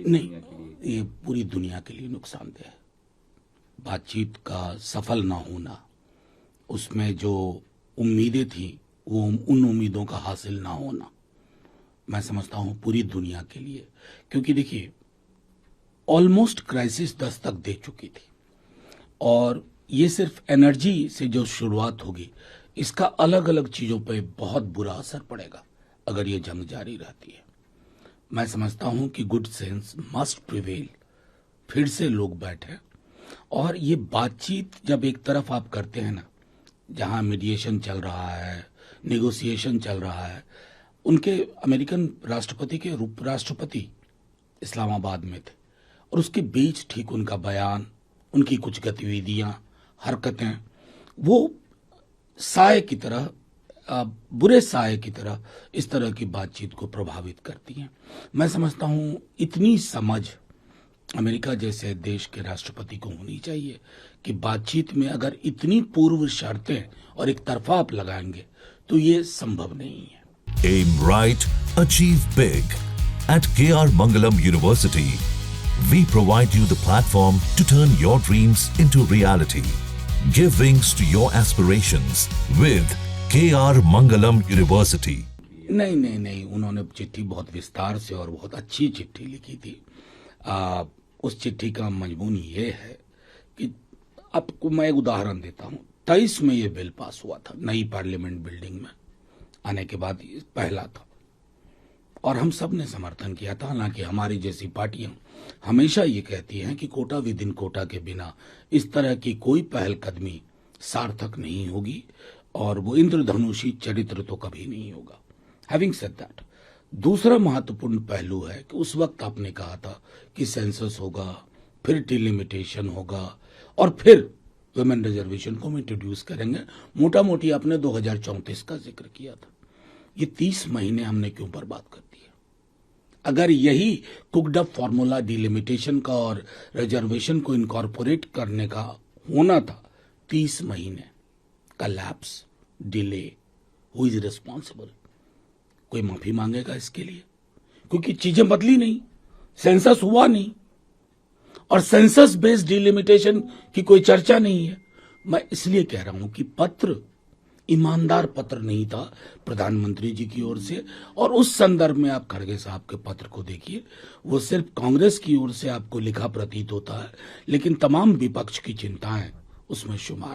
देश नहीं, दुनिया के लिए? ये पूरी दुनिया के लिए नुकसानदेह है। बातचीत का सफल ना होना, उसमें जो उम्मीदें थी वो उन उम्मीदों का हासिल ना होना, मैं समझता हूं पूरी दुनिया के लिए, क्योंकि देखिए ऑलमोस्ट क्राइसिस दस्तक दे चुकी थी और ये सिर्फ एनर्जी से जो शुरुआत होगी, इसका अलग अलग चीजों पे बहुत बुरा असर पड़ेगा अगर ये जंग जारी रहती है। मैं समझता हूं कि गुड सेंस मस्ट प्रिवेल, फिर से लोग बैठे और ये बातचीत जब एक तरफ आप करते हैं ना, जहां मीडिएशन चल रहा है, नेगोशिएशन चल रहा है, उनके अमेरिकन राष्ट्रपति के उपराष्ट्रपति इस्लामाबाद में थे और उसके बीच ठीक उनका बयान, उनकी कुछ गतिविधियां, हरकतें, वो साए की तरह, बुरे साए की तरह इस तरह की बातचीत को प्रभावित करती हैं। मैं समझता हूं इतनी समझ अमेरिका जैसे देश के राष्ट्रपति को होनी चाहिए कि बातचीत में अगर इतनी पूर्व शर्तें और एक तरफा आप लगाएंगे तो ये संभव नहीं है। Aim right, achieve big. At KR Mangalam University, we provide you the platform to turn your dreams into reality. Give wings to your aspirations with KR Mangalam University. नहीं, उन्होंने चिट्ठी बहुत विस्तार से और बहुत अच्छी चिट्ठी लिखी थी। उस चिट्ठी का मजमून ये है कि आपको मैं एक उदाहरण देता हूं। 23 में ये बिल पास हुआ था, नई पार्लियामेंट बिल्डिंग में आने के बाद ये पहला था और हम सब ने समर्थन किया था। हालांकि हमारी जैसी पार्टियां हमेशा ये कहती हैं कि कोटा विद इन कोटा के बिना इस तरह की कोई पहलकदमी सार्थक नहीं होगी और वो इंद्रधनुषी चरित्र तो कभी नहीं होगा। हैविंग सेड दैट, दूसरा महत्वपूर्ण पहलू है कि उस वक्त आपने कहा था कि सेंसस होगा, फिर डिलिमिटेशन होगा और फिर वुमेन रिजर्वेशन को हम इंट्रोड्यूस करेंगे। मोटा मोटी आपने 2034 का जिक्र किया था। ये 30 महीने हमने क्यों बर्बाद कर दिए? अगर यही कुक्ड अप फॉर्मूला डिलिमिटेशन का और रिजर्वेशन को इनकॉर्पोरेट करने का होना था, 30 महीने का lapse, delay, who is responsible? कोई माफी मांगेगा इसके लिए? क्योंकि चीजें बदली नहीं, सेंसस हुआ नहीं और सेंसस बेस्ड डिलिमिटेशन की कोई चर्चा नहीं है। मैं इसलिए कह रहा हूं कि पत्र ईमानदार पत्र नहीं था प्रधानमंत्री जी की ओर से, और उस संदर्भ में आप खड़गे साहब के पत्र को देखिए, वो सिर्फ कांग्रेस की ओर से आपको लिखा प्रतीत होता है, लेकिन तमाम विपक्ष की चिंताएं उसमें शुमार